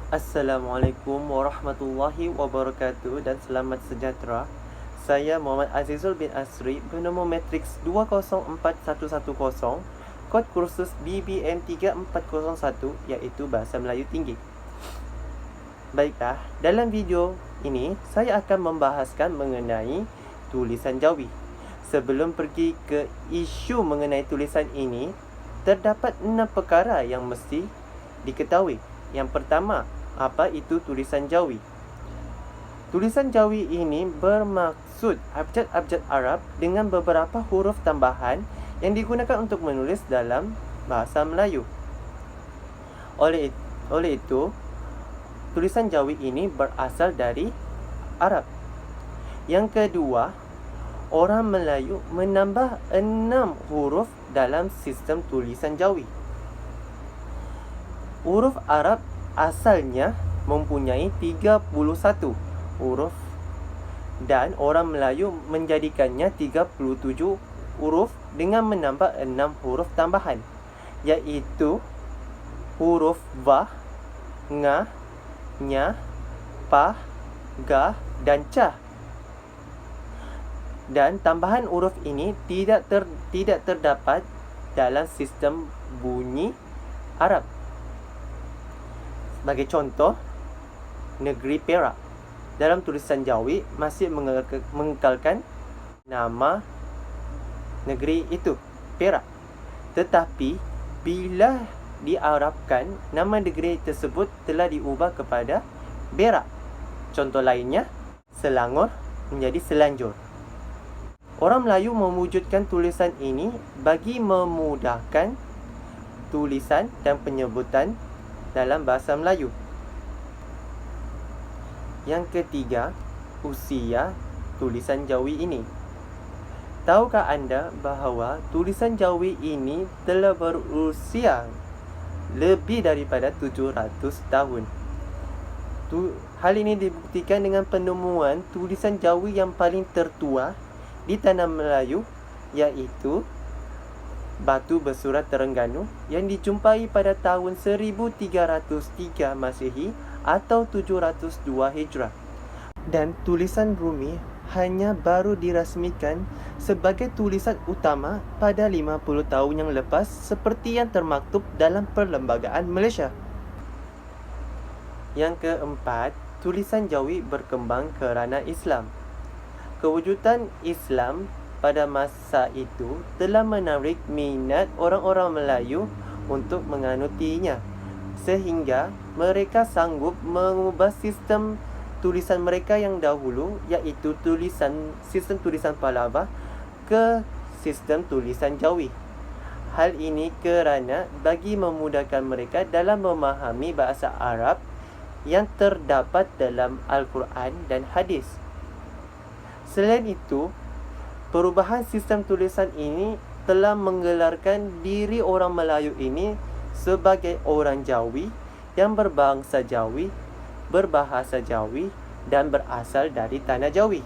Assalamualaikum warahmatullahi wabarakatuh dan selamat sejahtera. Saya Muhammad Azizul bin Asri, bernombor matriks 204110, kod kursus BBM 3401 iaitu Bahasa Melayu Tinggi. Baiklah, dalam video ini saya akan membahaskan mengenai tulisan Jawi. Sebelum pergi ke isu mengenai tulisan ini, terdapat 6 perkara yang mesti diketahui. Yang pertama, apa itu tulisan Jawi? Tulisan Jawi ini bermaksud abjad-abjad Arab dengan beberapa huruf tambahan yang digunakan untuk menulis dalam bahasa Melayu. Oleh itu, tulisan Jawi ini berasal dari Arab. Yang kedua, orang Melayu menambah 6 huruf dalam sistem tulisan Jawi. Huruf Arab asalnya mempunyai 31 huruf dan orang Melayu menjadikannya 37 huruf dengan menambah 6 huruf tambahan, iaitu huruf Ba, Nga, Nya, Pa, Ga dan Ca. Dan tambahan huruf ini tidak terdapat dalam sistem bunyi Arab. Sebagai contoh, negeri Perak dalam tulisan Jawi masih mengekalkan nama negeri itu, Perak. Tetapi bila diarabkan, nama negeri tersebut telah diubah kepada Berak. Contoh lainnya, Selangor menjadi Selanjur. Orang Melayu mewujudkan tulisan ini bagi memudahkan tulisan dan penyebutan dalam bahasa Melayu. Yang ketiga, usia tulisan Jawi ini. Tahukah anda bahawa tulisan Jawi ini telah berusia lebih daripada 700 tahun? Hal ini dibuktikan dengan penemuan tulisan Jawi yang paling tertua di tanah Melayu, iaitu batu bersurat Terengganu yang dijumpai pada tahun 1303 Masehi atau 702 Hijrah. Dan tulisan Rumi hanya baru dirasmikan sebagai tulisan utama pada 50 tahun yang lepas, seperti yang termaktub dalam Perlembagaan Malaysia. Yang keempat, tulisan Jawi berkembang kerana Islam. Kewujudan Islam pada masa itu telah menarik minat orang-orang Melayu untuk menganutinya, sehingga mereka sanggup mengubah sistem tulisan mereka yang dahulu, iaitu sistem tulisan Pahlavi, ke sistem tulisan Jawi. Hal ini kerana bagi memudahkan mereka dalam memahami bahasa Arab yang terdapat dalam Al-Quran dan Hadis. Selain itu, perubahan sistem tulisan ini telah menggelarkan diri orang Melayu ini sebagai orang Jawi yang berbangsa Jawi, berbahasa Jawi dan berasal dari tanah Jawi.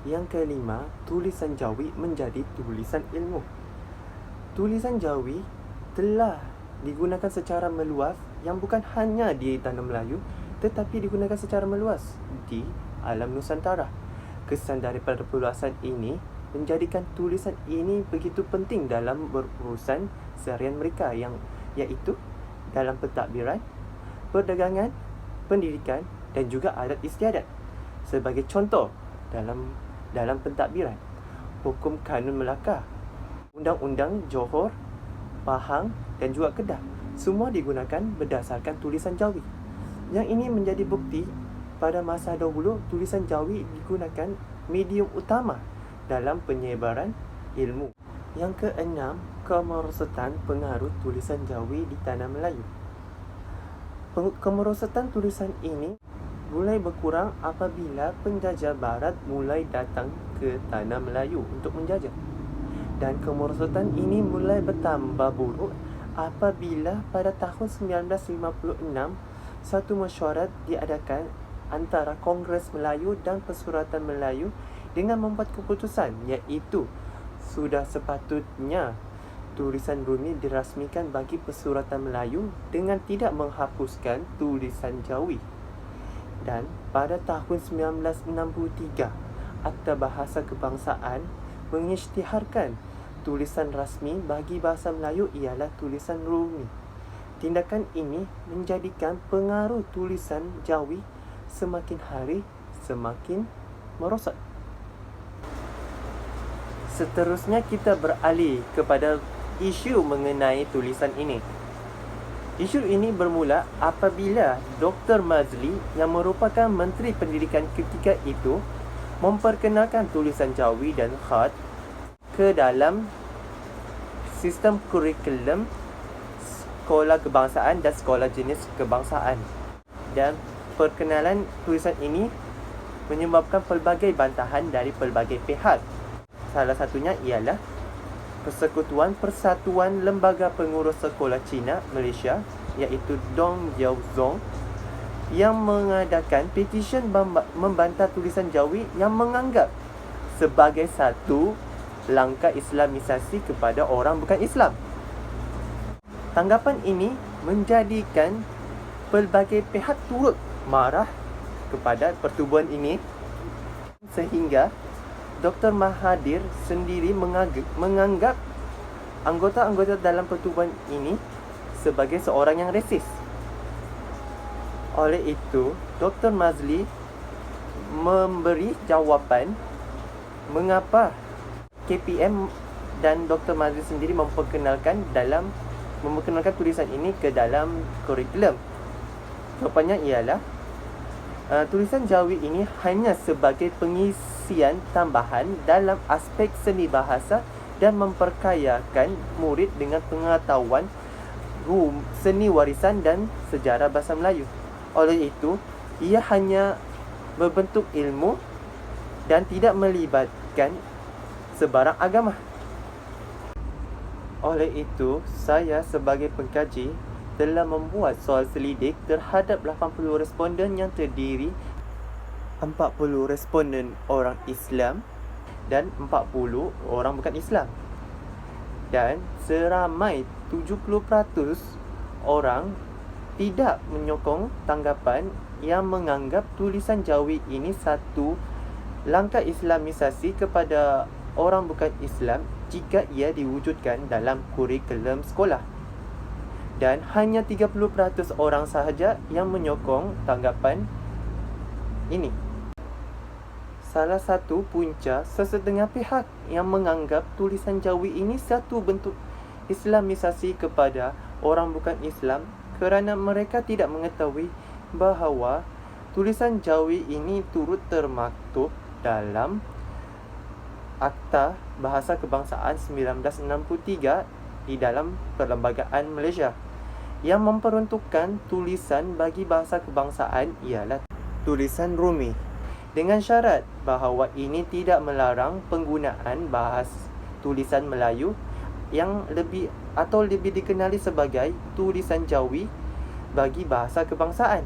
Yang kelima, tulisan Jawi menjadi tulisan ilmu. Tulisan Jawi telah digunakan secara meluas yang bukan hanya di tanah Melayu, tetapi digunakan secara meluas di alam Nusantara. Kesan daripada perluasan ini menjadikan tulisan ini begitu penting dalam berurusan seharian mereka, iaitu dalam pentadbiran, perdagangan, pendidikan dan juga adat istiadat. Sebagai contoh, dalam pentadbiran, hukum kanun Melaka, undang-undang Johor, Pahang dan juga Kedah, semua digunakan berdasarkan tulisan Jawi. Yang ini menjadi bukti pada masa dahulu tulisan Jawi digunakan medium utama dalam penyebaran ilmu. Yang keenam, kemerosotan pengaruh tulisan Jawi di tanah Melayu. Kemerosotan tulisan ini mulai berkurang apabila penjajah barat mulai datang ke tanah Melayu untuk menjajah. Dan kemerosotan ini mulai bertambah buruk apabila pada tahun 1956 satu mesyuarat diadakan antara Kongres Melayu dan Persuratan Melayu dengan membuat keputusan, iaitu sudah sepatutnya tulisan Rumi dirasmikan bagi persuratan Melayu dengan tidak menghapuskan tulisan Jawi. Dan pada tahun 1963, Akta Bahasa Kebangsaan mengisytiharkan tulisan rasmi bagi bahasa Melayu ialah tulisan Rumi. Tindakan ini menjadikan pengaruh tulisan Jawi semakin hari semakin merosot. Seterusnya kita beralih kepada isu mengenai tulisan ini. Isu ini bermula apabila Dr. Mazli yang merupakan Menteri Pendidikan ketika itu memperkenalkan tulisan Jawi dan khat ke dalam sistem kurikulum sekolah kebangsaan dan sekolah jenis kebangsaan. Dan perkenalan tulisan ini menyebabkan pelbagai bantahan dari pelbagai pihak. Salah satunya ialah Persekutuan Persatuan Lembaga Pengurus Sekolah Cina Malaysia, iaitu Dong Jiaozong, yang mengadakan petisyen membantah tulisan Jawi yang menganggap sebagai satu langkah Islamisasi kepada orang bukan Islam. Tanggapan ini menjadikan pelbagai pihak turut marah kepada pertubuhan ini, sehingga Dr. Mahathir sendiri menganggap anggota-anggota dalam pertubuhan ini sebagai seorang yang resis. Oleh itu, Dr. Mazli memberi jawapan mengapa KPM dan Dr. Mazli sendiri memperkenalkan tulisan ini ke dalam kurikulum. Jawapannya ialah tulisan Jawi ini hanya sebagai pengisian tambahan dalam aspek seni bahasa dan memperkayakan murid dengan pengetahuan seni warisan dan sejarah bahasa Melayu. Oleh itu, ia hanya berbentuk ilmu dan tidak melibatkan sebarang agama. Oleh itu, saya sebagai pengkaji telah membuat soal selidik terhadap 80 responden yang terdiri 40 responden orang Islam dan 40 orang bukan Islam. Dan seramai 70% orang tidak menyokong tanggapan yang menganggap tulisan Jawi ini satu langkah Islamisasi kepada orang bukan Islam jika ia diwujudkan dalam kurikulum sekolah. Dan hanya 30% orang sahaja yang menyokong tanggapan ini. Salah satu punca sesetengah pihak yang menganggap tulisan Jawi ini satu bentuk Islamisasi kepada orang bukan Islam kerana mereka tidak mengetahui bahawa tulisan Jawi ini turut termaktub dalam Akta Bahasa Kebangsaan 1963 di dalam Perlembagaan Malaysia, yang memperuntukkan tulisan bagi bahasa kebangsaan ialah tulisan Rumi, dengan syarat bahawa ini tidak melarang penggunaan bahasa tulisan Melayu yang lebih dikenali sebagai tulisan Jawi bagi bahasa kebangsaan.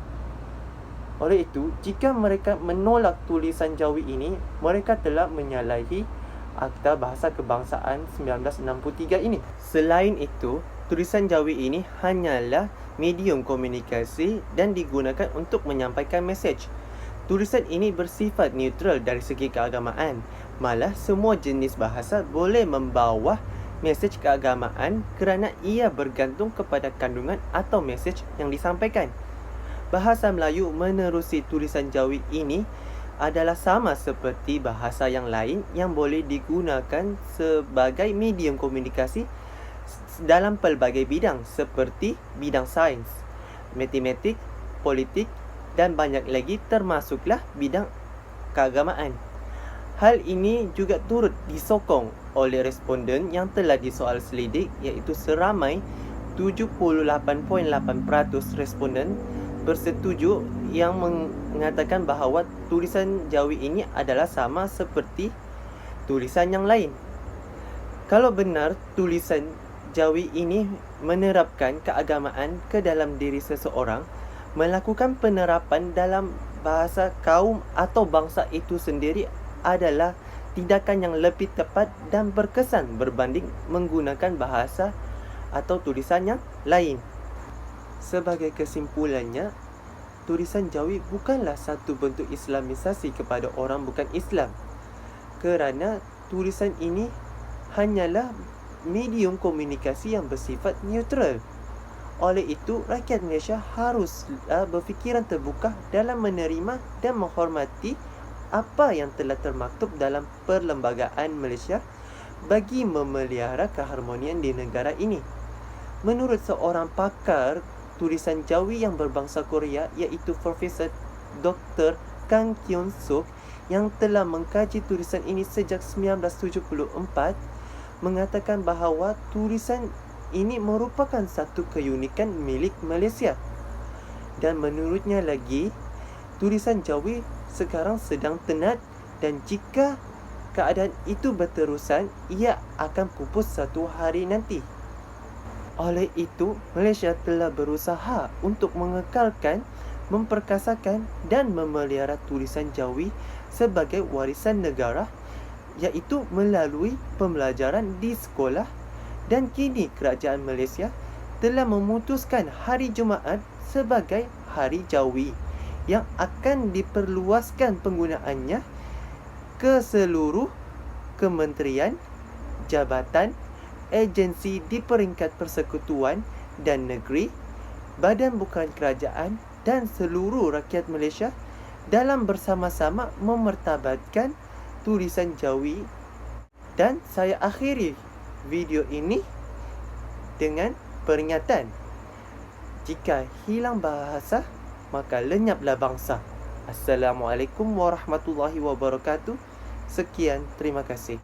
Oleh itu, jika mereka menolak tulisan Jawi ini, mereka telah menyalahi Akta Bahasa Kebangsaan 1963 ini. Selain itu, tulisan Jawi ini hanyalah medium komunikasi dan digunakan untuk menyampaikan mesej. Tulisan ini bersifat neutral dari segi keagamaan. Malah semua jenis bahasa boleh membawa mesej keagamaan kerana ia bergantung kepada kandungan atau mesej yang disampaikan. Bahasa Melayu menerusi tulisan Jawi ini adalah sama seperti bahasa yang lain yang boleh digunakan sebagai medium komunikasi dalam pelbagai bidang seperti bidang sains, matematik, politik dan banyak lagi, termasuklah bidang keagamaan. Hal ini juga turut disokong oleh responden yang telah disoal selidik, iaitu seramai 78.8% responden bersetuju yang mengatakan bahawa tulisan Jawi ini adalah sama seperti tulisan yang lain. Kalau benar tulisan Jawi ini menerapkan keagamaan ke dalam diri seseorang, melakukan penerapan dalam bahasa kaum atau bangsa itu sendiri adalah tindakan yang lebih tepat dan berkesan berbanding menggunakan bahasa atau tulisan yang lain. Sebagai kesimpulannya, tulisan Jawi bukanlah satu bentuk Islamisasi kepada orang bukan Islam, kerana tulisan ini hanyalah medium komunikasi yang bersifat neutral. Oleh itu, rakyat Malaysia harus berfikiran terbuka dalam menerima dan menghormati apa yang telah termaktub dalam Perlembagaan Malaysia bagi memelihara keharmonian di negara ini. Menurut seorang pakar tulisan Jawi yang berbangsa Korea, iaitu Profesor Dr. Kang Kyun Suk, yang telah mengkaji tulisan ini sejak 1974, mengatakan bahawa tulisan ini merupakan satu keunikan milik Malaysia. Dan menurutnya lagi, tulisan Jawi sekarang sedang tenat, dan jika keadaan itu berterusan, ia akan pupus satu hari nanti. Oleh itu, Malaysia telah berusaha untuk mengekalkan, memperkasakan dan memelihara tulisan Jawi sebagai warisan negara, iaitu melalui pembelajaran di sekolah. Dan kini kerajaan Malaysia telah memutuskan hari Jumaat sebagai Hari Jawi yang akan diperluaskan penggunaannya ke seluruh kementerian, jabatan, agensi di peringkat persekutuan dan negeri, badan bukan kerajaan dan seluruh rakyat Malaysia dalam bersama-sama memertabatkan tulisan Jawi. Dan saya akhiri video ini dengan peringatan, jika hilang bahasa, maka lenyaplah bangsa. Assalamualaikum warahmatullahi wabarakatuh. Sekian, terima kasih.